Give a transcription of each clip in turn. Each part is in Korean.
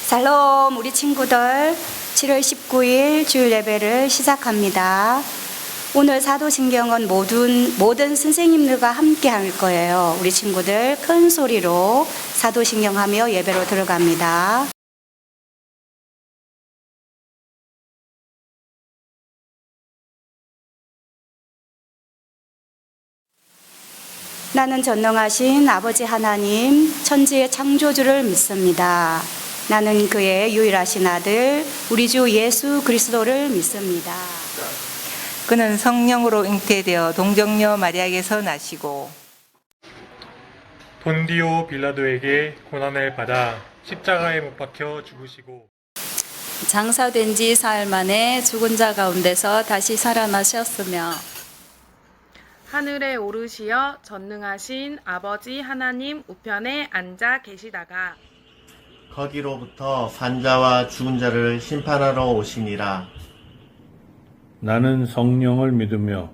샬롬, 우리 친구들 7월 19일 주일 예배를 시작합니다. 오늘 사도신경은 모든 선생님들과 함께 할 거예요. 우리 친구들 큰 소리로 사도신경 하며 예배로 들어갑니다. 나는 전능하신 아버지 하나님, 천지의 창조주를 믿습니다. 나는 그의 유일하신 아들, 우리 주 예수 그리스도를 믿습니다. 그는 성령으로 잉태되어 동정녀 마리아에게서 나시고 본디오 빌라도에게 고난을 받아 십자가에 못 박혀 죽으시고 장사된 지 사흘 만에 죽은 자 가운데서 다시 살아나셨으며 하늘에 오르시어 전능하신 아버지 하나님 우편에 앉아 계시다가 거기로부터 산자와 죽은 자를 심판하러 오시니라. 나는 성령을 믿으며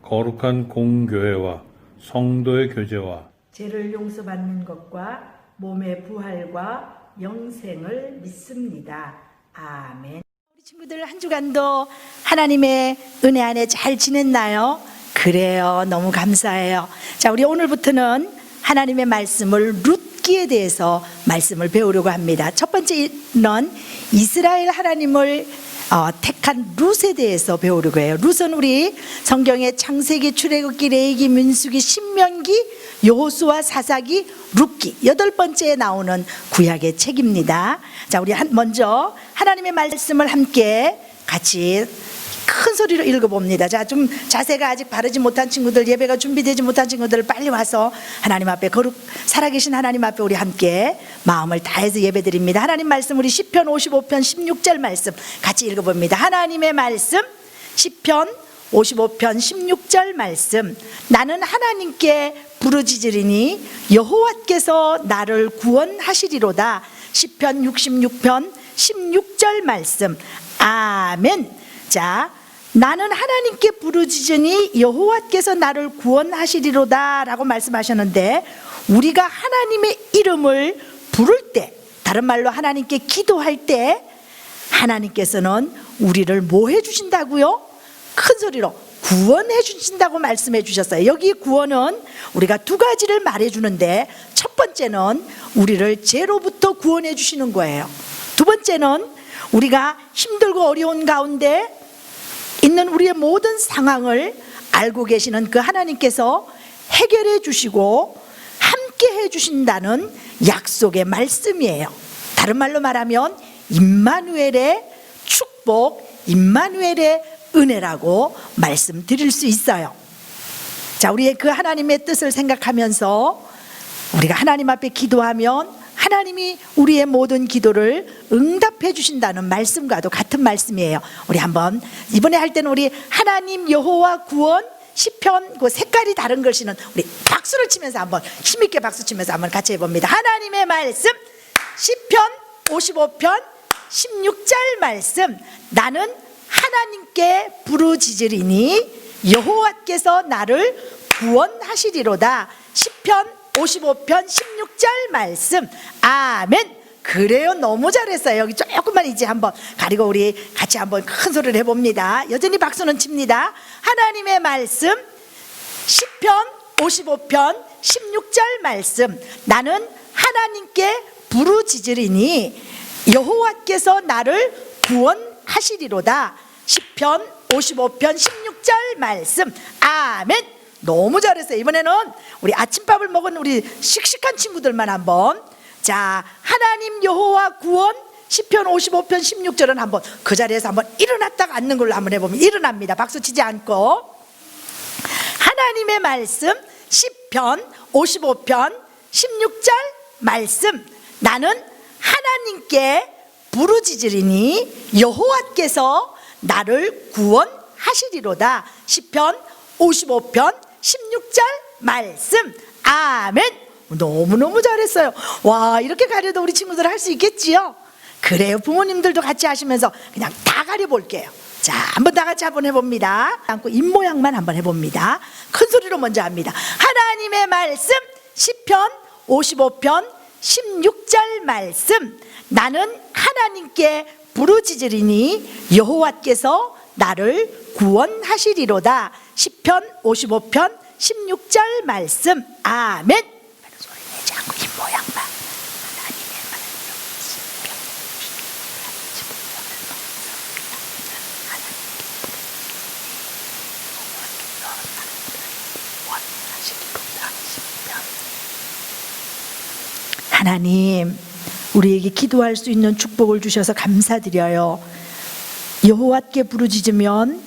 거룩한 공교회와 성도의 교제와 죄를 용서받는 것과 몸의 부활과 영생을 믿습니다. 아멘. 우리 친구들 한 주간도 하나님의 은혜 안에 잘 지냈나요? 그래요. 너무 감사해요. 자, 우리 오늘부터는 하나님의 말씀을 룻기에 대해서 말씀을 배우려고 합니다. 첫 번째는 이스라엘 하나님을 택한 룻에 대해서 배우려고 해요. 룻은 우리 성경의 창세기, 출애굽기, 레위기, 민수기, 신명기, 여호수아, 사사기, 룻기 8번째에 나오는 구약의 책입니다. 자, 우리 먼저 하나님의 말씀을 함께 같이 큰 소리로 읽어봅니다. 자, 좀 자세가 아직 바르지 못한 친구들, 예배가 준비되지 못한 친구들 빨리 와서 하나님 앞에 거룩 살아계신 하나님 앞에 우리 함께 마음을 다해서 예배드립니다. 하나님 말씀 우리 시편 55편 16절 말씀 같이 읽어봅니다. 하나님의 말씀 시편 55편 16절 말씀. 나는 하나님께 부르짖으리니 여호와께서 나를 구원하시리로다. 시편 66편 16절 말씀. 아멘. 자, 나는 하나님께 부르짖으니 여호와께서 나를 구원하시리로다 라고 말씀하셨는데, 우리가 하나님의 이름을 부를 때, 다른 말로 하나님께 기도할 때 하나님께서는 우리를 뭐 해주신다고요? 큰 소리로 구원해 주신다고 말씀해 주셨어요. 여기 구원은 우리가 두 가지를 말해 주는데, 첫 번째는 우리를 죄로부터 구원해 주시는 거예요. 두 번째는 우리가 힘들고 어려운 가운데 있는 우리의 모든 상황을 알고 계시는 그 하나님께서 해결해 주시고 함께 해 주신다는 약속의 말씀이에요. 다른 말로 말하면 임마누엘의 축복, 임마누엘의 은혜라고 말씀드릴 수 있어요. 자, 우리의 그 하나님의 뜻을 생각하면서 우리가 하나님 앞에 기도하면 하나님이 우리의 모든 기도를 응답해 주신다는 말씀과도 같은 말씀이에요. 우리 한번 이번에 할 때는 우리 하나님 여호와 구원 시편 그 색깔이 다른 글씨는 우리 박수를 치면서 한번 힘있게 박수 치면서 한번 같이 해봅니다. 하나님의 말씀 시편 55편 16절 말씀. 나는 하나님께 부르짖으리니 여호와께서 나를 구원하시리로다. 시편 55편 16절 말씀. 아멘. 그래요. 너무 잘했어요. 여기 조금만 이제 한번 가리고 우리 같이 한번 큰 소리를 해봅니다. 여전히 박수는 칩니다. 하나님의 말씀 시편 55편 16절 말씀. 나는 하나님께 부르짖으리니 여호와께서 나를 구원하시리로다. 시편 55편 16절 말씀. 아멘. 너무 잘했어요. 이번에는 우리 아침밥을 먹은 우리 씩씩한 친구들만 한번, 자, 하나님 여호와 구원 시편 55편 16절은 한번 그 자리에서 한번 일어났다가 앉는 걸로 한번 해보면 일어납니다. 박수 치지 않고. 하나님의 말씀 시편 55편 16절 말씀. 나는 하나님께 부르짖으리니 여호와께서 나를 구원하시리로다. 시편 55편 16절 말씀. 아멘. 너무너무 잘했어요. 와, 이렇게 가려도 우리 친구들 할 수 있겠지요? 그래요. 부모님들도 같이 하시면서 그냥 다 가려볼게요. 자, 한번 다 같이 한번 해봅니다. 안고 입모양만 한번 해봅니다. 큰 소리로 먼저 합니다. 하나님의 말씀 시편 55편 16절 말씀, 나는 하나님께 부르짖으리니 여호와께서 나를 구원하시리로다. 시편 55편 16절 말씀. 아멘. 소리 내지 않고 입 모양만. 하나님, 우리에게 기도할 수 있는 축복을 주셔서 감사드려요. 여호와께 부르짖으면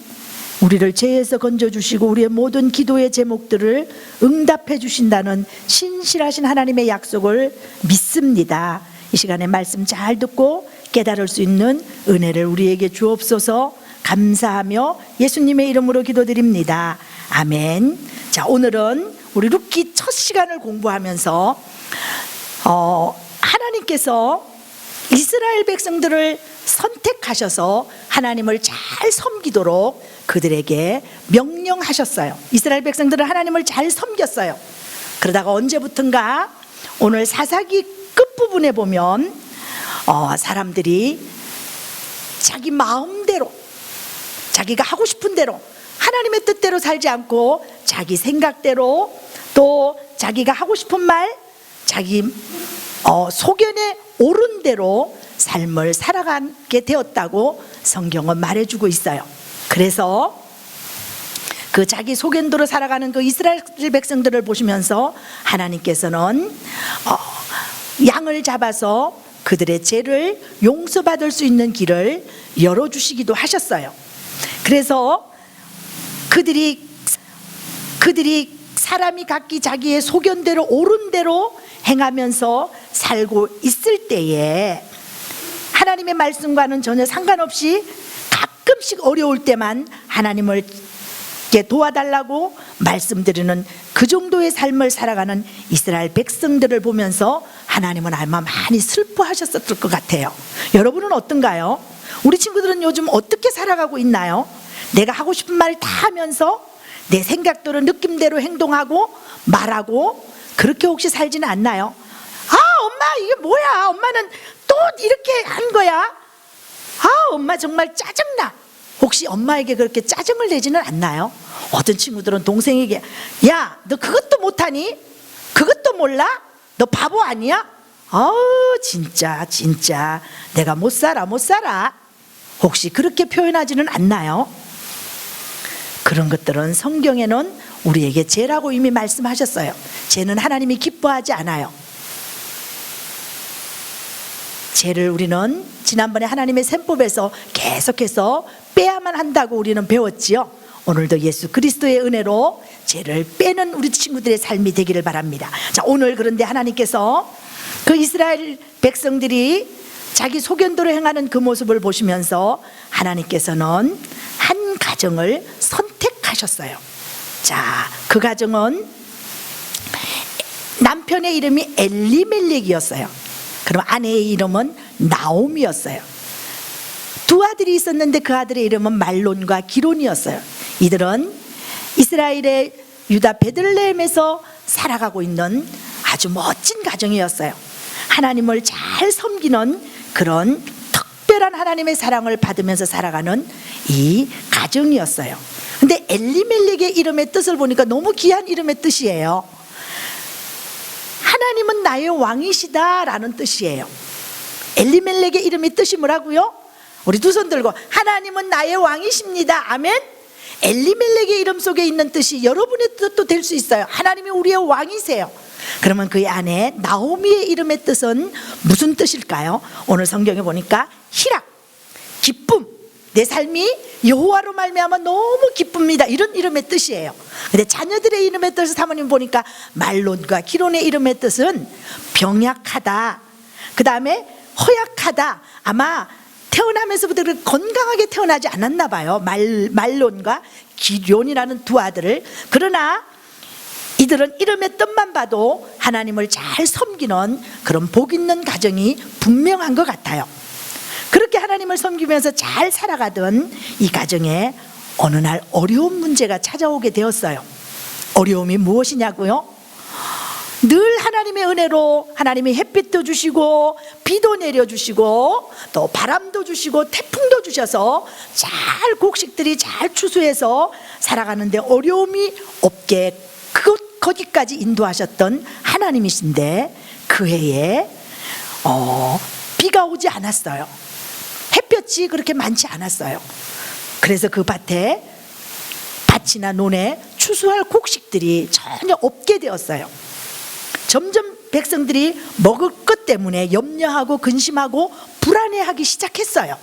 우리를 죄에서 건져주시고 우리의 모든 기도의 제목들을 응답해 주신다는 신실하신 하나님의 약속을 믿습니다. 이 시간에 말씀 잘 듣고 깨달을 수 있는 은혜를 우리에게 주옵소서. 감사하며 예수님의 이름으로 기도드립니다. 아멘. 자, 오늘은 우리 룻기 첫 시간을 공부하면서 하나님께서 이스라엘 백성들을 선택하셔서 하나님을 잘 섬기도록 그들에게 명령하셨어요. 이스라엘 백성들은 하나님을 잘 섬겼어요. 그러다가 언제부턴가 오늘 사사기 끝부분에 보면 사람들이 자기 마음대로, 자기가 하고 싶은 대로, 하나님의 뜻대로 살지 않고 자기 생각대로, 또 자기가 하고 싶은 말, 자기 소견에 옳은 대로 삶을 살아가게 되었다고 성경은 말해주고 있어요. 그래서 그 자기 소견대로 살아가는 그 이스라엘 백성들을 보시면서 하나님께서는 양을 잡아서 그들의 죄를 용서받을 수 있는 길을 열어주시기도 하셨어요. 그래서 그들이 사람이 각기 자기의 소견대로 옳은 대로 행하면서 살고 있을 때에 하나님의 말씀과는 전혀 상관없이 가끔씩 어려울 때만 하나님을 도와달라고 말씀드리는 그 정도의 삶을 살아가는 이스라엘 백성들을 보면서 하나님은 아마 많이 슬퍼하셨을 것 같아요. 여러분은 어떤가요? 우리 친구들은 요즘 어떻게 살아가고 있나요? 내가 하고 싶은 말 다 하면서 내 생각대로 느낌대로 행동하고 말하고 그렇게 혹시 살지는 않나요? 아, 엄마 이게 뭐야? 엄마는 또 이렇게 한 거야? 아, 엄마 정말 짜증나. 혹시 엄마에게 그렇게 짜증을 내지는 않나요? 어떤 친구들은 동생에게 야, 너 그것도 못하니? 그것도 몰라? 너 바보 아니야? 진짜 내가 못 살아. 혹시 그렇게 표현하지는 않나요? 그런 것들은 성경에는 우리에게 죄라고 이미 말씀하셨어요. 죄는 하나님이 기뻐하지 않아요. 죄를 우리는 지난번에 하나님의 셈법에서 계속해서 빼야만 한다고 우리는 배웠지요. 오늘도 예수 그리스도의 은혜로 죄를 빼는 우리 친구들의 삶이 되기를 바랍니다. 자, 오늘 그런데 하나님께서 그 이스라엘 백성들이 자기 소견대로 행하는 그 모습을 보시면서 하나님께서는 한 가정을 선택하셨어요. 자, 그 가정은 남편의 이름이 엘리멜렉이었어요. 그럼 아내의 이름은 나오미였어요. 두 아들이 있었는데 그 아들의 이름은 말론과 기론이었어요. 이들은 이스라엘의 유다 베들레헴에서 살아가고 있는 아주 멋진 가정이었어요. 하나님을 잘 섬기는 그런 특별한 하나님의 사랑을 받으면서 살아가는 이 가정이었어요. 근데 엘리멜렉의 이름의 뜻을 보니까 너무 귀한 이름의 뜻이에요. 하나님은 나의 왕이시다라는 뜻이에요. 엘리멜렉의 이름의 뜻이 뭐라고요? 우리 두 손 들고 하나님은 나의 왕이십니다. 아멘. 엘리멜렉의 이름 속에 있는 뜻이 여러분의 뜻도 될 수 있어요. 하나님이 우리의 왕이세요. 그러면 그의 아내 나오미의 이름의 뜻은 무슨 뜻일까요? 오늘 성경에 보니까 희락, 기쁨, 내 삶이 여호와로 말미암아 너무 기쁩니다. 이런 이름의 뜻이에요. 근데 자녀들의 이름의 뜻을 사모님 보니까 말론과 기론의 이름의 뜻은 병약하다, 그 다음에 허약하다. 아마 태어나면서부터 건강하게 태어나지 않았나 봐요. 말론과 기론이라는 두 아들을. 그러나 이들은 이름의 뜻만 봐도 하나님을 잘 섬기는 그런 복 있는 가정이 분명한 것 같아요. 그렇게 하나님을 섬기면서 잘 살아가던 이 가정에 어느 날 어려운 문제가 찾아오게 되었어요. 어려움이 무엇이냐고요? 늘 하나님의 은혜로 하나님이 햇빛도 주시고 비도 내려주시고 또 바람도 주시고 태풍도 주셔서 잘 곡식들이 잘 추수해서 살아가는데 어려움이 없게 거기까지 인도하셨던 하나님이신데 그 해에 비가 오지 않았어요. 햇볕이 그렇게 많지 않았어요. 그래서 그 밭이나 논에 추수할 곡식들이 전혀 없게 되었어요. 점점 백성들이 먹을 것 때문에 염려하고 근심하고 불안해하기 시작했어요.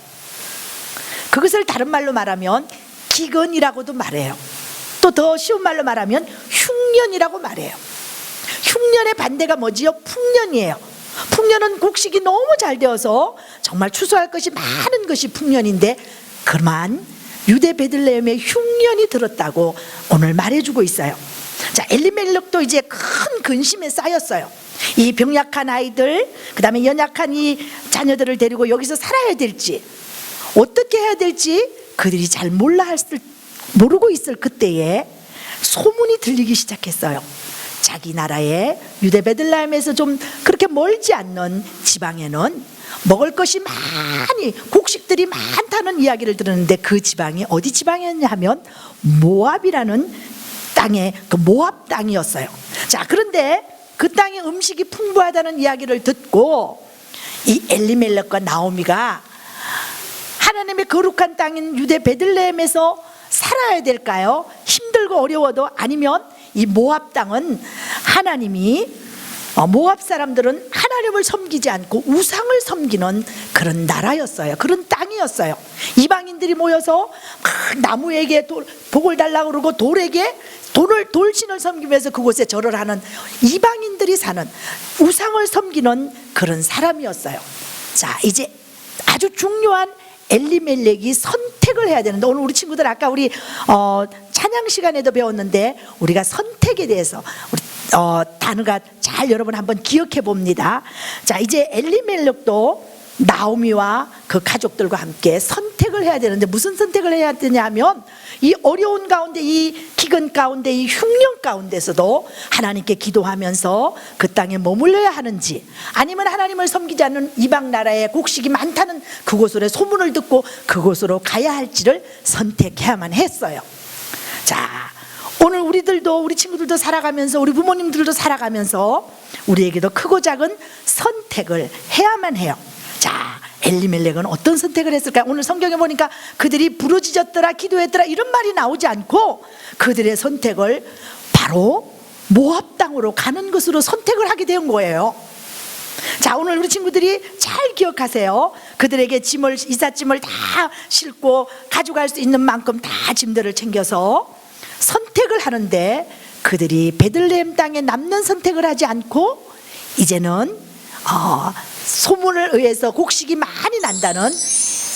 그것을 다른 말로 말하면 기근이라고도 말해요. 또 더 쉬운 말로 말하면 흉년이라고 말해요. 흉년의 반대가 뭐지요? 풍년이에요. 풍년은 곡식이 너무 잘 되어서 정말 추수할 것이 많은 것이 풍년인데, 그만 유대 베들레헴에 흉년이 들었다고 오늘 말해주고 있어요. 자, 엘리멜렉도 이제 큰 근심에 쌓였어요. 이 병약한 아이들, 그 다음에 연약한 이 자녀들을 데리고 여기서 살아야 될지 어떻게 해야 될지 그들이 잘 모르고 있을 그때에 소문이 들리기 시작했어요. 자기 나라의 유대 베들레헴에서 좀 그렇게 멀지 않는 지방에는 먹을 것이 많이, 곡식들이 많다는 이야기를 들었는데, 그 지방이 어디 지방이었냐 하면 모압이라는 땅의 그 모압 땅이었어요. 자, 그런데 그 땅에 음식이 풍부하다는 이야기를 듣고 이 엘리멜렉과 나오미가 하나님의 거룩한 땅인 유대 베들레헴에서 살아야 될까요? 힘들고 어려워도? 아니면 이 모압 땅은 모압 사람들은 하나님을 섬기지 않고 우상을 섬기는 그런 나라였어요. 그런 땅이었어요. 이방인들이 모여서 나무에게 복을 달라고 그러고 돌신을 섬기면서 그곳에 절을 하는 이방인들이 사는, 우상을 섬기는 그런 사람이었어요. 자, 이제 아주 중요한 엘리멜렉이 선택을 해야 되는데, 오늘 우리 친구들 아까 우리 찬양 시간에도 배웠는데 우리가 선택에 대해서 단어가 잘 여러분 한번 기억해 봅니다. 자, 이제 엘리멜렉도 나오미와 그 가족들과 함께 선택을 해야 되는데, 무슨 선택을 해야 되냐면 이 어려운 가운데, 이 기근 가운데, 이 흉년 가운데서도 하나님께 기도하면서 그 땅에 머물러야 하는지, 아니면 하나님을 섬기지 않는 이방 나라에 곡식이 많다는 그곳으로 소문을 듣고 그곳으로 가야 할지를 선택해야만 했어요. 자, 오늘 우리 친구들도 살아가면서, 우리 부모님들도 살아가면서 우리에게도 크고 작은 선택을 해야만 해요. 자, 엘리멜렉은 어떤 선택을 했을까요? 오늘 성경에 보니까 그들이 부르짖었더라, 기도했더라 이런 말이 나오지 않고 그들의 선택을 바로 모압 땅으로 가는 것으로 선택을 하게 된 거예요. 자, 오늘 우리 친구들이 잘 기억하세요. 그들에게 이삿짐을 다 싣고 가져갈 수 있는 만큼 다 짐들을 챙겨서 선택을 하는데, 그들이 베들레헴 땅에 남는 선택을 하지 않고 이제는 소문을 의해서 곡식이 많이 난다는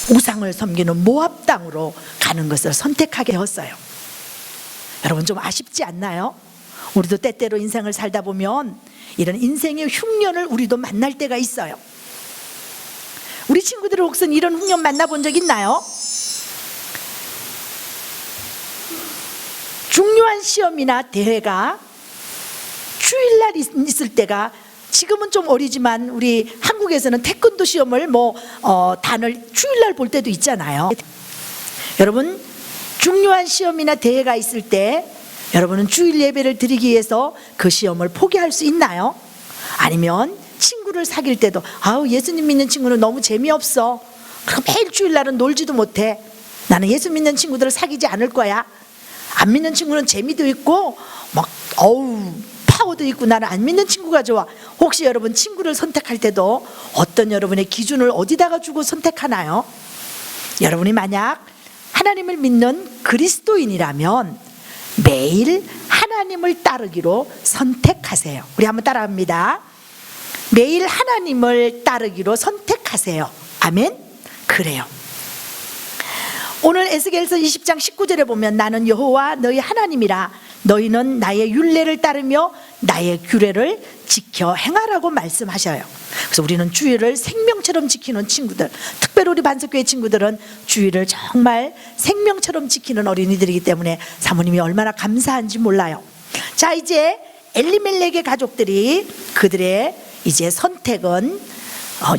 우상을 섬기는 모압 땅으로 가는 것을 선택하게 되었어요. 여러분, 좀 아쉽지 않나요? 우리도 때때로 인생을 살다 보면 이런 인생의 흉년을 우리도 만날 때가 있어요. 우리 친구들 혹시 이런 흉년 만나본 적 있나요? 중요한 시험이나 대회가 주일날 있을 때가, 지금은 좀 어리지만 우리 한국에서는 태권도 시험을 단을 주일날 볼 때도 있잖아요. 여러분, 중요한 시험이나 대회가 있을 때 여러분은 주일 예배를 드리기 위해서 그 시험을 포기할 수 있나요? 아니면 친구를 사귈 때도 예수님 믿는 친구는 너무 재미없어, 그럼 매일 주일날은 놀지도 못해, 나는 예수 믿는 친구들을 사귀지 않을 거야, 안 믿는 친구는 재미도 있고 파워도 있고 나는 안 믿는 친구가 좋아. 혹시 여러분 친구를 선택할 때도 어떤 여러분의 기준을 어디다가 주고 선택하나요? 여러분이 만약 하나님을 믿는 그리스도인이라면 매일 하나님을 따르기로 선택하세요. 우리 한번 따라합니다. 매일 하나님을 따르기로 선택하세요. 아멘? 그래요. 오늘 에스겔서 20장 19절에 보면 나는 여호와 너희 하나님이라 너희는 나의 율례를 따르며 나의 규례를 지켜 행하라고 말씀하셔요. 그래서 우리는 주일을 생명처럼 지키는 친구들, 특별히 우리 반석교회 친구들은 주일을 정말 생명처럼 지키는 어린이들이기 때문에 사모님이 얼마나 감사한지 몰라요. 자, 이제 엘리멜렉의 가족들이 그들의 이제 선택은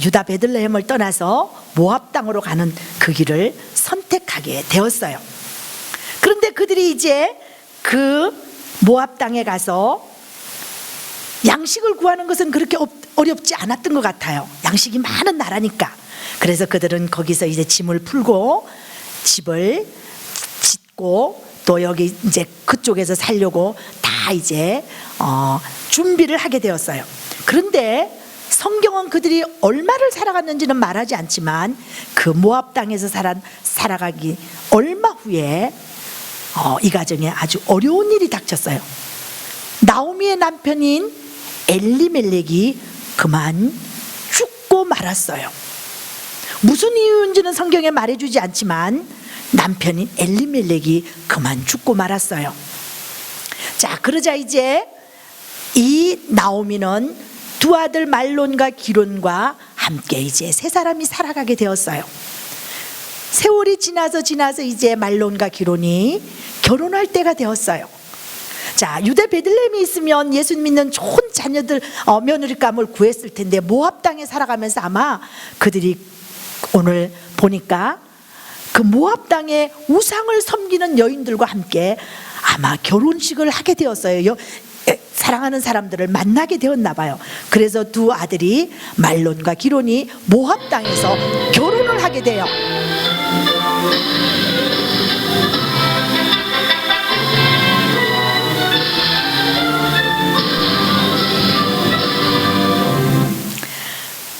유다 베들레헴을 떠나서 모압 땅으로 가는 그 길을 선택하게 되었어요. 그런데 그들이 이제 그 모압 땅에 가서 양식을 구하는 것은 그렇게 어렵지 않았던 것 같아요. 양식이 많은 나라니까. 그래서 그들은 거기서 이제 짐을 풀고 집을 짓고 또 여기 이제 그쪽에서 살려고 다 이제 준비를 하게 되었어요. 그런데 성경은 그들이 얼마를 살아갔는지는 말하지 않지만 그 모압 땅에서 살아가기 얼마 후에 이 가정에 아주 어려운 일이 닥쳤어요. 나오미의 남편인 엘리멜렉이 그만 죽고 말았어요. 무슨 이유인지는 성경에 말해주지 않지만 남편인 엘리멜렉이 그만 죽고 말았어요. 자, 그러자 이제 이 나오미는 두 아들 말론과 기론과 함께 이제 세 사람이 살아가게 되었어요. 세월이 지나서 이제 말론과 기론이 결혼할 때가 되었어요. 자, 유대 베들레헴이 있으면 예수 믿는 좋은 자녀들 며느리감을 구했을 텐데 모압 땅에 살아가면서 아마 그들이 오늘 보니까 그 모압 땅에 우상을 섬기는 여인들과 함께 아마 결혼식을 하게 되었어요. 사랑하는 사람들을 만나게 되었나 봐요. 그래서 두 아들이 말론과 기론이 모압 땅에서 결혼을 하게 돼요.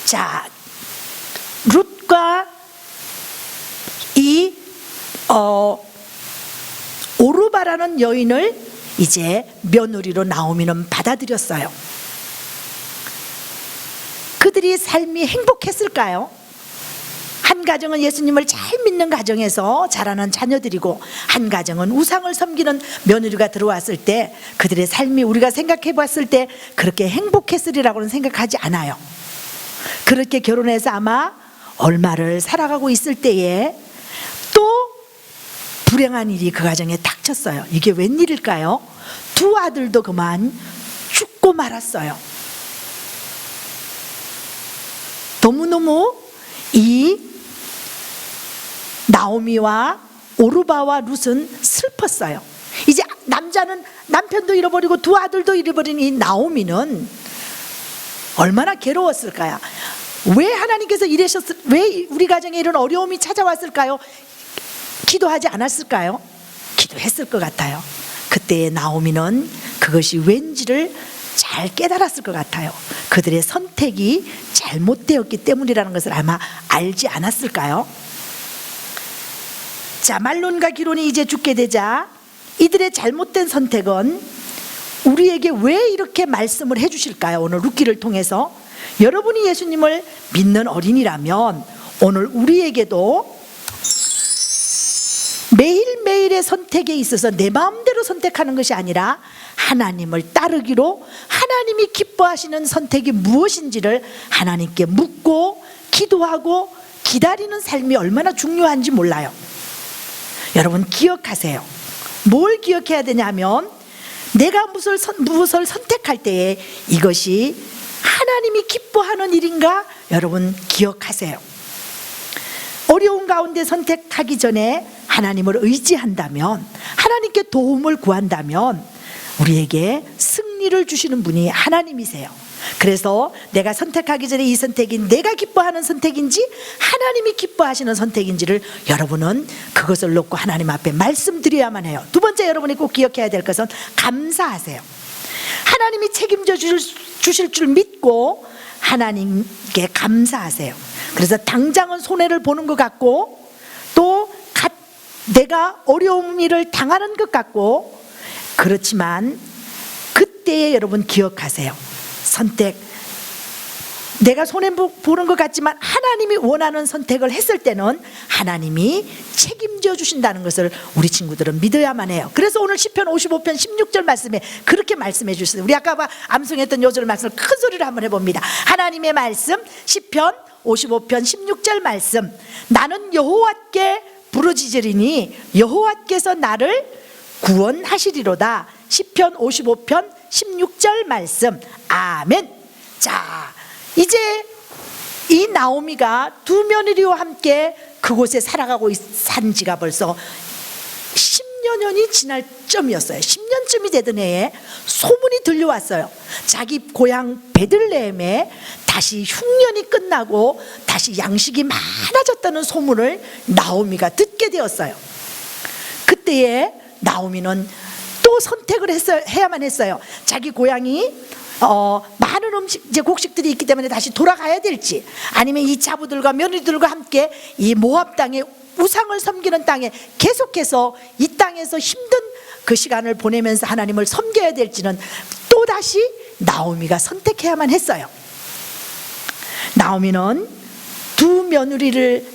자, 룻과 이 오르바라는 여인을 이제 며느리로 나오미는 받아들였어요. 그들이 삶이 행복했을까요? 한 가정은 예수님을 잘 믿는 가정에서 자라는 자녀들이고 한 가정은 우상을 섬기는 며느리가 들어왔을 때 그들의 삶이 우리가 생각해 봤을 때 그렇게 행복했으리라고는 생각하지 않아요. 그렇게 결혼해서 아마 얼마를 살아가고 있을 때에 또 불행한 일이 그 가정에 닥쳤어요. 이게 웬일일까요? 두 아들도 그만 죽고 말았어요. 너무너무 이 나오미와 오르바와 룻은 슬펐어요. 이제 남자는 남편도 잃어버리고 두 아들도 잃어버린 이 나오미는 얼마나 괴로웠을까요? 왜 하나님께서 왜 우리 가정에 이런 어려움이 찾아왔을까요? 기도하지 않았을까요? 기도했을 것 같아요. 그때 나오미는 그것이 왠지를 잘 깨달았을 것 같아요. 그들의 선택이 잘못되었기 때문이라는 것을 아마 알지 않았을까요? 자, 말론과 기론이 이제 죽게 되자 이들의 잘못된 선택은 우리에게 왜 이렇게 말씀을 해주실까요? 오늘 룻기를 통해서 여러분이 예수님을 믿는 어린이라면 오늘 우리에게도 매일매일의 선택에 있어서 내 마음대로 선택하는 것이 아니라 하나님을 따르기로 하나님이 기뻐하시는 선택이 무엇인지를 하나님께 묻고 기도하고 기다리는 삶이 얼마나 중요한지 몰라요. 여러분 기억하세요. 뭘 기억해야 되냐면 내가 무엇을 선택할 때에 이것이 하나님이 기뻐하는 일인가 여러분 기억하세요. 어려운 가운데 선택하기 전에 하나님을 의지한다면 하나님께 도움을 구한다면 우리에게 승리를 주시는 분이 하나님이세요. 그래서 내가 선택하기 전에 이 선택이 내가 기뻐하는 선택인지 하나님이 기뻐하시는 선택인지를 여러분은 그것을 놓고 하나님 앞에 말씀드려야만 해요. 두 번째 여러분이 꼭 기억해야 될 것은 감사하세요. 하나님이 책임져 주실 줄 믿고 하나님께 감사하세요. 그래서 당장은 손해를 보는 것 같고 또 내가 어려운 일을 당하는 것 같고 그렇지만 그때에 여러분 기억하세요. 내가 손해보는 것 같지만 하나님이 원하는 선택을 했을 때는 하나님이 책임져 주신다는 것을 우리 친구들은 믿어야만 해요. 그래서 오늘 시편 55편 16절 말씀에 그렇게 말씀해 주셨어요. 우리 아까 암송했던 요절 말씀을 큰 소리로 한번 해봅니다. 하나님의 말씀 시편 55편 16절 말씀 나는 여호와께 부르짖으리니 여호와께서 나를 구원하시리로다. 시편 55편 16절 말씀. 아멘. 자, 이제 이 나오미가 두 며느리와 함께 그곳에 살아가고 산 지가 벌써 10여 년이 지날 점이었어요. 10년쯤이 되던 해에 소문이 들려왔어요. 자기 고향 베들레헴에 다시 흉년이 끝나고 다시 양식이 많아졌다는 소문을 나오미가 듣게 되었어요. 그때에 나오미는 또 선택을 해야만 했어요. 자기 고향이 많은 이제 곡식들이 있기 때문에 다시 돌아가야 될지, 아니면 이 자부들과 며느리들과 함께 이 모압 땅에 우상을 섬기는 땅에 계속해서 이 땅에서 힘든 그 시간을 보내면서 하나님을 섬겨야 될지는 또다시 나오미가 선택해야만 했어요. 나오미는 두 며느리를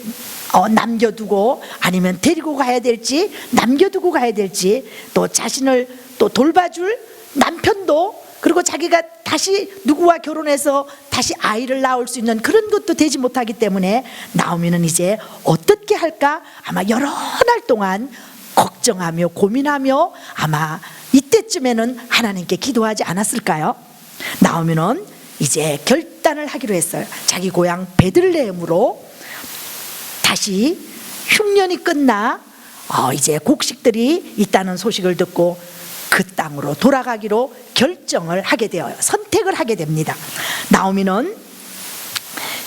남겨두고 아니면 데리고 가야 될지, 남겨두고 가야 될지, 또 자신을 또 돌봐줄 남편도, 그리고 자기가 다시 누구와 결혼해서 다시 아이를 낳을 수 있는 그런 것도 되지 못하기 때문에 나오미는 이제 어떻게 할까 아마 여러 날 동안 걱정하며 고민하며 아마 이때쯤에는 하나님께 기도하지 않았을까요? 나오미는 이제 결단을 하기로 했어요. 자기 고향 베들레헴으로 다시 흉년이 끝나 이제 곡식들이 있다는 소식을 듣고 그 땅으로 돌아가기로 결정을 하게 되어요. 선택을 하게 됩니다. 나오미는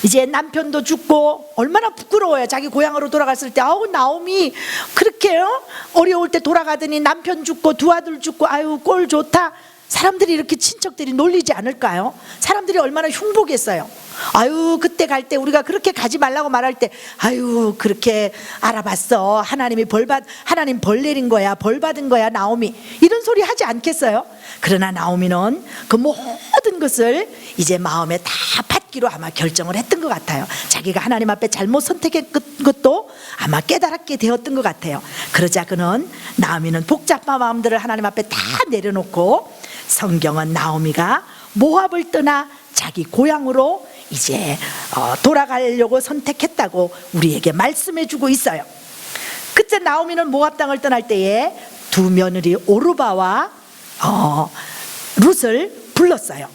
이제 남편도 죽고 얼마나 부끄러워요. 자기 고향으로 돌아갔을 때, 아우 나오미 그렇게 어려울 때 돌아가더니 남편 죽고 두 아들 죽고 아유 꼴 좋다. 사람들이 이렇게 친척들이 놀리지 않을까요? 사람들이 얼마나 흉보겠어요. 아유 그때 갈 때 우리가 그렇게 가지 말라고 말할 때, 아유 그렇게 알아봤어, 하나님 벌 내린 거야, 벌 받은 거야 나오미, 이런 소리 하지 않겠어요? 그러나 나오미는 그 모든 것을 이제 마음에 다 받기로 아마 결정을 했던 것 같아요. 자기가 하나님 앞에 잘못 선택한 것도 아마 깨달았게 되었던 것 같아요. 그러자 그는 나오미는 복잡한 마음들을 하나님 앞에 다 내려놓고, 성경은 나오미가 모압을 떠나 자기 고향으로 이제 돌아가려고 선택했다고 우리에게 말씀해 주고 있어요. 그때 나오미는 모압 땅을 떠날 때에 두 며느리 오르바와 룻을 불렀어요.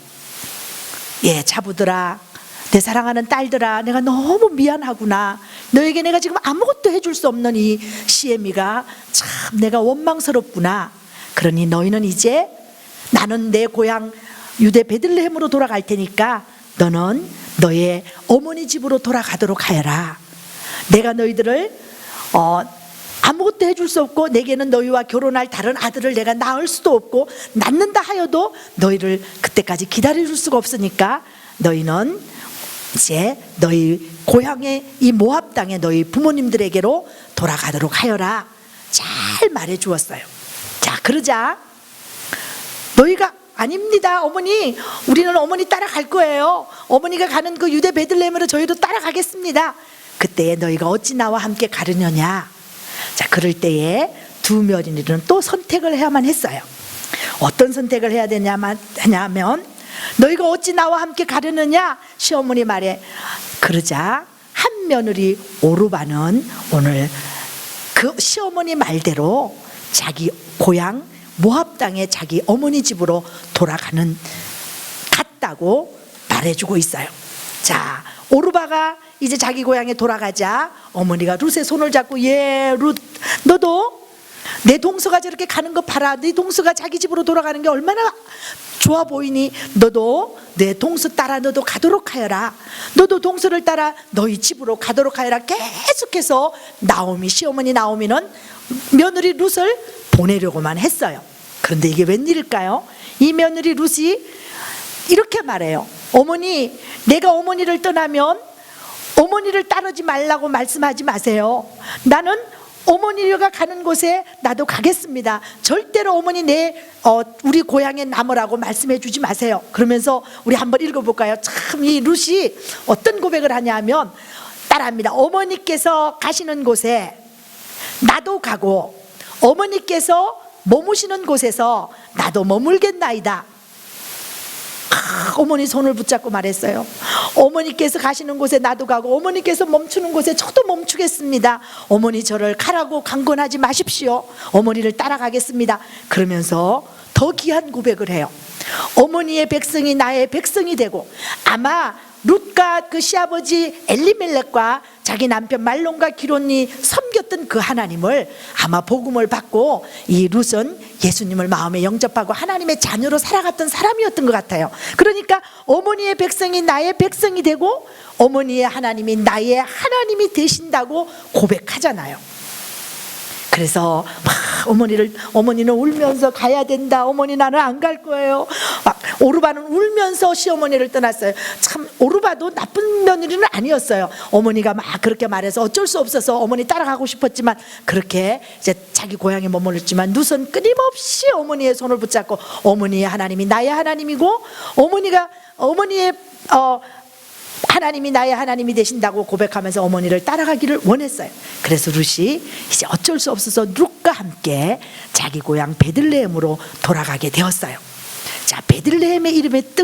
예, 자부들아, 내 사랑하는 딸들아, 내가 너무 미안하구나. 너에게 내가 지금 아무것도 해줄 수 없는 이 시애미가 참 내가 원망스럽구나. 그러니 너희는 이제, 나는 내 고향 유대 베들레헴으로 돌아갈 테니까 너는 너의 어머니 집으로 돌아가도록 하여라. 내가 너희들을 아무것도 해줄 수 없고, 내게는 너희와 결혼할 다른 아들을 내가 낳을 수도 없고, 낳는다 하여도 너희를 그때까지 기다려줄 수가 없으니까 너희는 이제 너희 고향의 이 모압 땅에 너희 부모님들에게로 돌아가도록 하여라. 잘 말해 주었어요. 자, 그러자 너희가, 아닙니다 어머니, 우리는 어머니 따라갈 거예요. 어머니가 가는 그 유대 베들레헴으로 저희도 따라가겠습니다. 그때에 너희가 어찌 나와 함께 가르느냐. 자, 그럴 때에 두 며느리는 또 선택을 해야만 했어요. 어떤 선택을 해야 되냐면, 너희가 어찌 나와 함께 가르느냐 시어머니 말에. 그러자 한 며느리 오르바는 오늘 그 시어머니 말대로 자기 고향 모압 땅에 자기 어머니 집으로 갔다고 말해주고 있어요. 자, 오르바가 이제 자기 고향에 돌아가자 어머니가 룻의 손을 잡고, 예, 룻, 너도 내 동서가 저렇게 가는 거 봐라. 네 동서가 자기 집으로 돌아가는 게 얼마나 좋아 보이니? 너도 내 동서 따라 너도 가도록 하여라. 너도 동서를 따라 너희 집으로 가도록 하여라. 계속해서 나오미, 시어머니 나오미는 며느리 룻을 보내려고만 했어요. 그런데 이게 웬일일까요? 이 며느리 룻이 이렇게 말해요. 어머니, 내가 어머니를 떠나면 어머니를 따르지 말라고 말씀하지 마세요. 나는 어머니가 가는 곳에 나도 가겠습니다. 절대로 어머니 우리 고향에 남으라고 말씀해 주지 마세요. 그러면서 우리 한번 읽어볼까요? 참 이 룻이 어떤 고백을 하냐면 따라합니다. 어머니께서 가시는 곳에 나도 가고, 어머니께서 머무시는 곳에서 나도 머물겠나이다. 어머니 손을 붙잡고 말했어요. 어머니께서 가시는 곳에 나도 가고, 어머니께서 멈추는 곳에 저도 멈추겠습니다. 어머니 저를 가라고 강권하지 마십시오. 어머니를 따라가겠습니다. 그러면서 더 더 귀한 고백을 해요. 어머니의 백성이 나의 백성이 되고, 아마 룻과 그 시아버지 엘리멜렉과 자기 남편 말론과 기론이 섬겼던 그 하나님을 아마 복음을 받고 이 룻은 예수님을 마음에 영접하고 하나님의 자녀로 살아갔던 사람이었던 것 같아요. 그러니까 어머니의 백성이 나의 백성이 되고 어머니의 하나님이 나의 하나님이 되신다고 고백하잖아요. 그래서 막 어머니는 울면서 가야 된다. 어머니 나는 안 갈 거예요. 막 오르바는 울면서 시어머니를 떠났어요. 참 오르바도 나쁜 며느리는 아니었어요. 어머니가 막 그렇게 말해서 어쩔 수 없어서 어머니 따라가고 싶었지만 그렇게 이제 자기 고향에 머물렀지만 룻은 끊임없이 어머니의 손을 붙잡고 어머니의 하나님이 나의 하나님이고 어머니의 하나님이 나의 하나님이 되신다고 고백하면서 어머니를 따라가기를 원했어요. 그래서 룻이 이제 어쩔 수 없어서 룻과 함께 자기 고향 베들레헴으로 돌아가게 되었어요. 자, 베들레헴의 이름의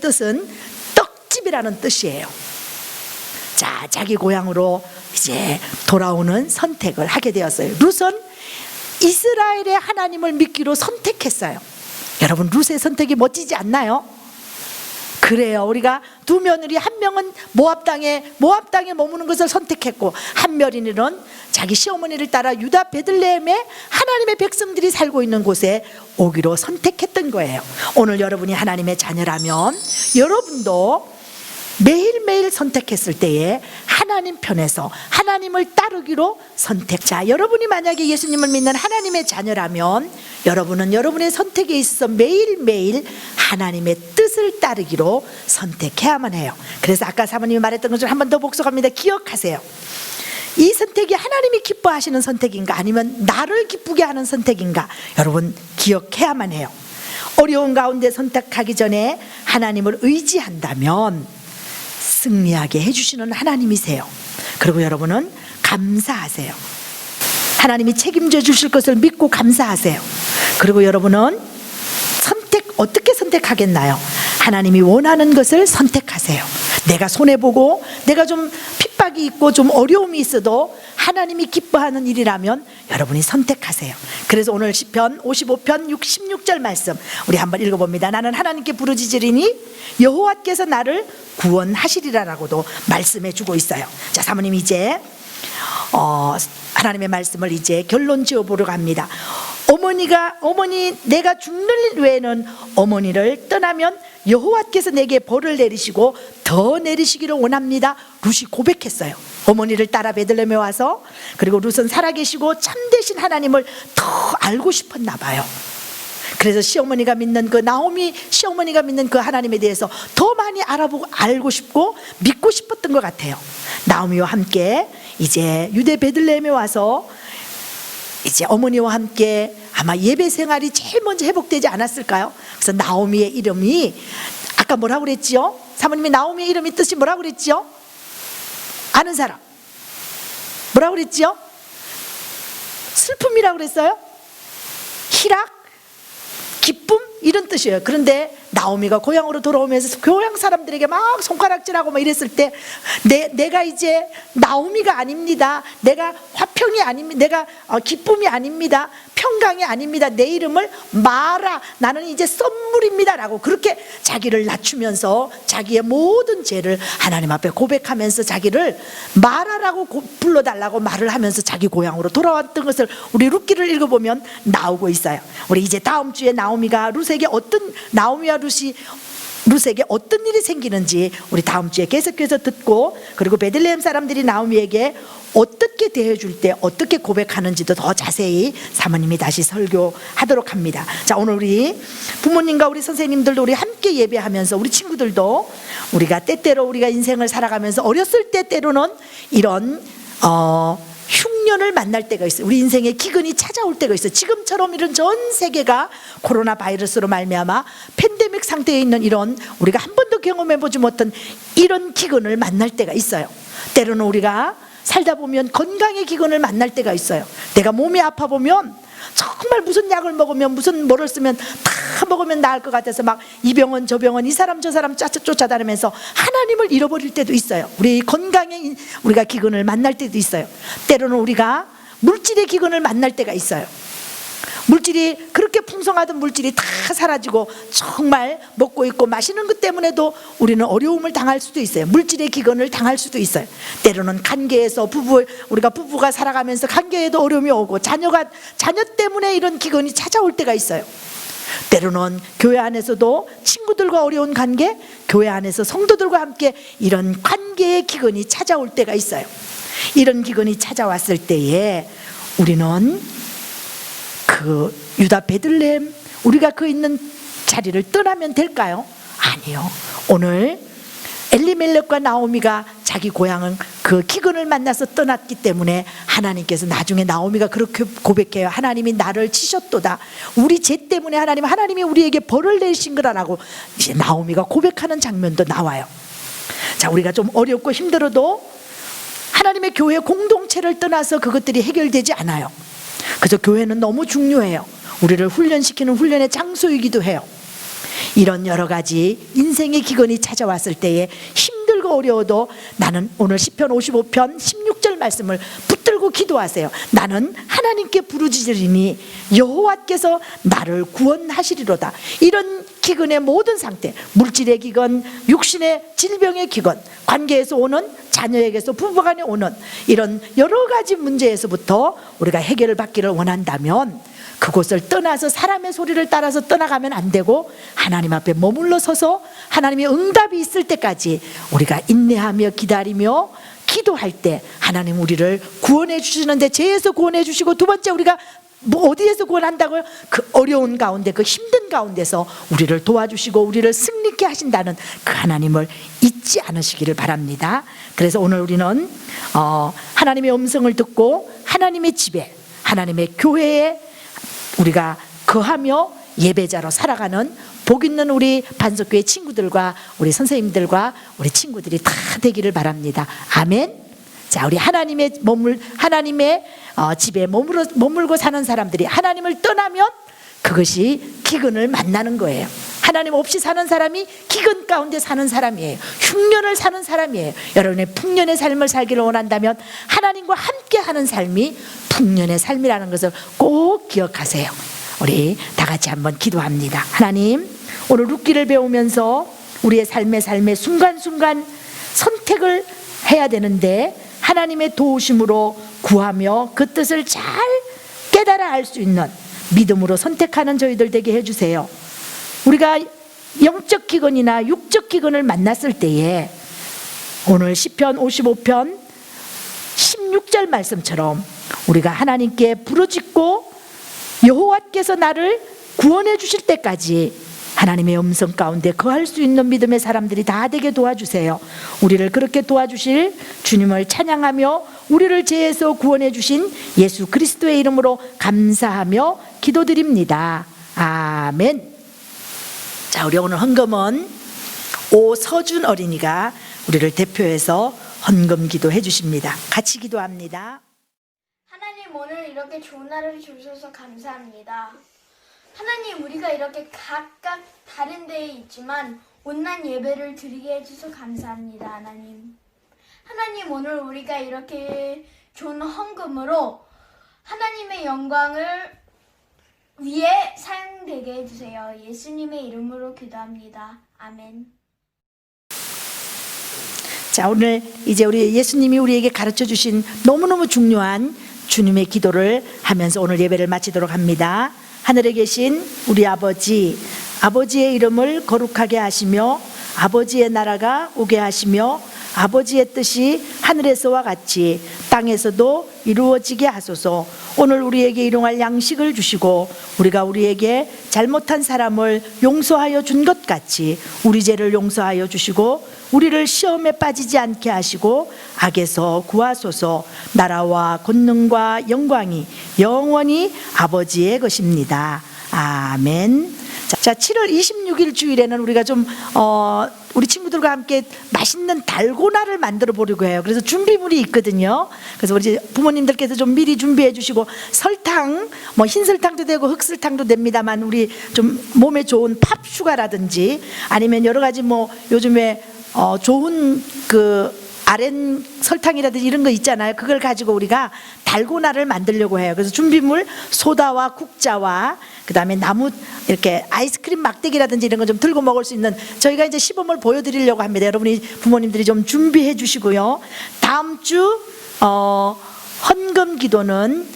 뜻은 떡집이라는 뜻이에요. 자, 자기 고향으로 이제 돌아오는 선택을 하게 되었어요. 룻은 이스라엘의 하나님을 믿기로 선택했어요. 여러분, 룻의 선택이 멋지지 않나요? 그래요. 우리가 두 며느리, 한 명은 모압 땅에 머무는 것을 선택했고 한 며느리는 자기 시어머니를 따라 유다 베들레헴에 하나님의 백성들이 살고 있는 곳에 오기로 선택했던 거예요. 오늘 여러분이 하나님의 자녀라면 여러분도 매일매일 선택했을 때에 하나님 편에서 하나님을 따르기로 자, 여러분이 만약에 예수님을 믿는 하나님의 자녀라면 여러분은 여러분의 선택에 있어서 매일매일 하나님의 뜻을 따르기로 선택해야만 해요. 그래서 아까 사모님이 말했던 것을 한 번 더 복습합니다. 기억하세요. 이 선택이 하나님이 기뻐하시는 선택인가 아니면 나를 기쁘게 하는 선택인가, 여러분 기억해야만 해요. 어려운 가운데 선택하기 전에 하나님을 의지한다면 승리하게 해주시는 하나님이세요. 그리고 여러분은 감사하세요. 하나님이 책임져 주실 것을 믿고 감사하세요. 그리고 여러분은 어떻게 선택하겠나요? 하나님이 원하는 것을 선택하세요. 내가 손해보고 내가 좀 핍박이 있고 좀 어려움이 있어도 하나님이 기뻐하는 일이라면 여러분이 선택하세요. 그래서 오늘 시편 55편 16절 말씀 우리 한번 읽어봅니다. 나는 하나님께 부르짖으리니 여호와께서 나를 구원하시리라라고도 말씀해 주고 있어요. 자, 사모님 이제 하나님의 말씀을 이제 결론 지어보려고 합니다. 어머니 내가 죽는 일 외에는 어머니를 떠나면 여호와께서 내게 벌을 내리시고 더 내리시기를 원합니다. 룻이 고백했어요. 어머니를 따라 베들레헴에 와서, 그리고 룻은 살아계시고 참되신 하나님을 더 알고 싶었나 봐요. 그래서 시어머니가 믿는 시어머니가 믿는 그 하나님에 대해서 더 많이 알아보고 알고 싶고 믿고 싶었던 것 같아요. 나오미와 함께 이제 유대 베들레헴에 와서 이제 어머니와 함께 아마 예배 생활이 제일 먼저 회복되지 않았을까요? 그래서 나오미의 이름이 아까 뭐라고 그랬지요? 사모님이 나오미의 이름이 뜻이 뭐라고 그랬지요? 아는 사람 뭐라고 그랬지요? 슬픔이라고 그랬어요? 희락? 기쁨? 이런 뜻이에요. 그런데 나오미가 고향으로 돌아오면서 고향 사람들에게 막 손가락질하고 막 이랬을 때 내가 이제 나오미가 아닙니다. 내가 화평이 아닙니다. 내가 기쁨이 아닙니다. 평강이 아닙니다. 내 이름을 마라, 나는 이제 썸물입니다 라고 그렇게 자기를 낮추면서 자기의 모든 죄를 하나님 앞에 고백하면서 자기를 마라라고 불러달라고 말을 하면서 자기 고향으로 돌아왔던 것을 우리 룻기를 읽어보면 나오고 있어요. 우리 이제 다음 주에 나오미와 룻에게 어떤 일이 생기는지 우리 다음 주에 계속해서 듣고, 그리고 베들레헴 사람들이 나오미에게 어떻게 대해줄 때 어떻게 고백하는지도 더 자세히 사모님이 다시 설교하도록 합니다. 자, 오늘 우리 부모님과 우리 선생님들도 우리 함께 예배하면서 우리 친구들도 우리가 때때로 우리가 인생을 살아가면서 어렸을 때 때로는 이런 흉년을 만날 때가 있어요. 우리 인생에 기근이 찾아올 때가 있어요. 지금처럼 이런 전 세계가 코로나 바이러스로 말미암아 팬데믹 상태에 있는 이런 우리가 한 번도 경험해보지 못한 이런 기근을 만날 때가 있어요. 때로는 우리가 살다 보면 건강의 기근을 만날 때가 있어요. 내가 몸이 아파 보면 정말 무슨 약을 먹으면 무슨 뭐를 쓰면 다 먹으면 나을 것 같아서 막 이 병원 저 병원 이 사람 저 사람 쫓아다니면서 하나님을 잃어버릴 때도 있어요. 우리 건강에 우리가 기근을 만날 때도 있어요. 때로는 우리가 물질의 기근을 만날 때가 있어요. 물질이 그렇게 풍성하던 물질이 다 사라지고 정말 먹고 있고 마시는 것 때문에도 우리는 어려움을 당할 수도 있어요. 물질의 기근을 당할 수도 있어요. 때로는 관계에서 우리가 부부가 살아가면서 관계에도 어려움이 오고 자녀 때문에 이런 기근이 찾아올 때가 있어요. 때로는 교회 안에서도 친구들과 어려운 관계, 교회 안에서 성도들과 함께 이런 관계의 기근이 찾아올 때가 있어요. 이런 기근이 찾아왔을 때에 우리는 그 유다 베들레헴, 우리가 그 있는 자리를 떠나면 될까요? 아니요. 오늘 엘리멜렉과 나오미가 자기 고향은 그 기근을 만나서 떠났기 때문에 하나님께서 나중에 나오미가 그렇게 고백해요. 하나님이 나를 치셨도다. 우리 죄 때문에 하나님이 우리에게 벌을 내신 거라고 이제 나오미가 고백하는 장면도 나와요. 자, 우리가 좀 어렵고 힘들어도 하나님의 교회 공동체를 떠나서 그것들이 해결되지 않아요. 그래서 교회는 너무 중요해요. 우리를 훈련시키는 훈련의 장소이기도 해요. 이런 여러 가지 인생의 기근이 찾아왔을 때에 힘들고 어려워도 나는 오늘 시편 55편 16절 말씀을 붙들고 기도하세요. 나는 하나님께 부르짖으리니 여호와께서 나를 구원하시리로다. 이런 기근의 모든 상태, 물질의 기근, 육신의 질병의 기근, 관계에서 오는, 자녀에게서 부부간에 오는 이런 여러 가지 문제에서부터 우리가 해결을 받기를 원한다면 그곳을 떠나서 사람의 소리를 따라서 떠나가면 안 되고 하나님 앞에 머물러 서서 하나님의 응답이 있을 때까지 우리가 인내하며 기다리며 기도할 때 하나님 우리를 구원해 주시는데, 죄에서 구원해 주시고, 두 번째 우리가 뭐 어디에서 구원한다고요? 그 어려운 가운데, 그 힘든 가운데서 우리를 도와주시고 우리를 승리케 하신다는 그 하나님을 잊지 않으시기를 바랍니다. 그래서 오늘 우리는 하나님의 음성을 듣고 하나님의 집에, 하나님의 교회에 우리가 거하며 예배자로 살아가는 복 있는 우리 반석교회 친구들과 우리 선생님들과 우리 친구들이 다 되기를 바랍니다. 아멘. 자, 우리 하나님의 집에 머물고 사는 사람들이 하나님을 떠나면 그것이 기근을 만나는 거예요. 하나님 없이 사는 사람이 기근 가운데 사는 사람이에요. 흉년을 사는 사람이에요. 여러분의 풍년의 삶을 살기를 원한다면 하나님과 함께 하는 삶이 풍년의 삶이라는 것을 꼭 기억하세요. 우리 다 같이 한번 기도합니다. 하나님, 오늘 룻기를 배우면서 우리의 삶의 순간순간 선택을 해야 되는데 하나님의 도우심으로 구하며 그 뜻을 잘 깨달아 알 수 있는 믿음으로 선택하는 저희들 되게 해주세요. 우리가 영적 기근이나 육적 기근을 만났을 때에 오늘 시편 55편 16절 말씀처럼 우리가 하나님께 부르짖고 여호와께서 나를 구원해 주실 때까지 하나님의 음성 가운데 거할 수 있는 믿음의 사람들이 다 되게 도와주세요. 우리를 그렇게 도와주실 주님을 찬양하며 우리를 죄에서 구원해 주신 예수 그리스도의 이름으로 감사하며 기도드립니다. 아멘. 자, 우리 오늘 헌금은 오서준 어린이가 우리를 대표해서 헌금 기도해 주십니다. 같이 기도합니다. 하나님, 오늘 이렇게 좋은 날을 주셔서 감사합니다. 하나님, 우리가 이렇게 각각 다른 데에 있지만 온난 예배를 드리게 해주셔서 감사합니다. 하나님, 오늘 우리가 이렇게 좋은 헌금으로 하나님의 영광을 위해 사용되게 해주세요. 예수님의 이름으로 기도합니다. 아멘. 자, 오늘 이제 우리 예수님이 우리에게 가르쳐 주신 너무너무 중요한 주님의 기도를 하면서 오늘 예배를 마치도록 합니다. 하늘에 계신 우리 아버지, 아버지의 이름을 거룩하게 하시며 아버지의 나라가 오게 하시며 아버지의 뜻이 하늘에서와 같이 땅에서도 이루어지게 하소서. 오늘 우리에게 일용할 양식을 주시고 우리가 우리에게 잘못한 사람을 용서하여 준 것 같이 우리 죄를 용서하여 주시고 우리를 시험에 빠지지 않게 하시고 악에서 구하소서. 나라와 권능과 영광이 영원히 아버지의 것입니다. 아멘. 자, 7월 26일 주일에는 우리가 좀 우리 친구들과 함께 맛있는 달고나를 만들어 보려고 해요. 그래서 준비물이 있거든요. 그래서 우리 부모님들께서 좀 미리 준비해 주시고, 설탕, 뭐 흰설탕도 되고 흑설탕도 됩니다만 우리 좀 몸에 좋은 팝슈가라든지 아니면 여러 가지 뭐 요즘에 좋은 그 아렌 설탕이라든지 이런 거 있잖아요. 그걸 가지고 우리가 달고나를 만들려고 해요. 그래서 준비물 소다와 국자와 그다음에 나무 이렇게 아이스크림 막대기라든지 이런 거 좀 들고 먹을 수 있는 저희가 이제 시범을 보여드리려고 합니다. 여러분이 부모님들이 좀 준비해 주시고요. 다음 주 헌금 기도는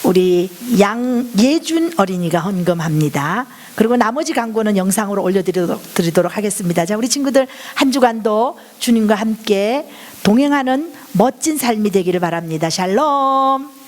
우리 양예준 어린이가 헌금합니다. 그리고 나머지 광고는 영상으로 올려드리도록 하겠습니다. 자, 우리 친구들 한 주간도 주님과 함께 동행하는 멋진 삶이 되기를 바랍니다. 샬롬.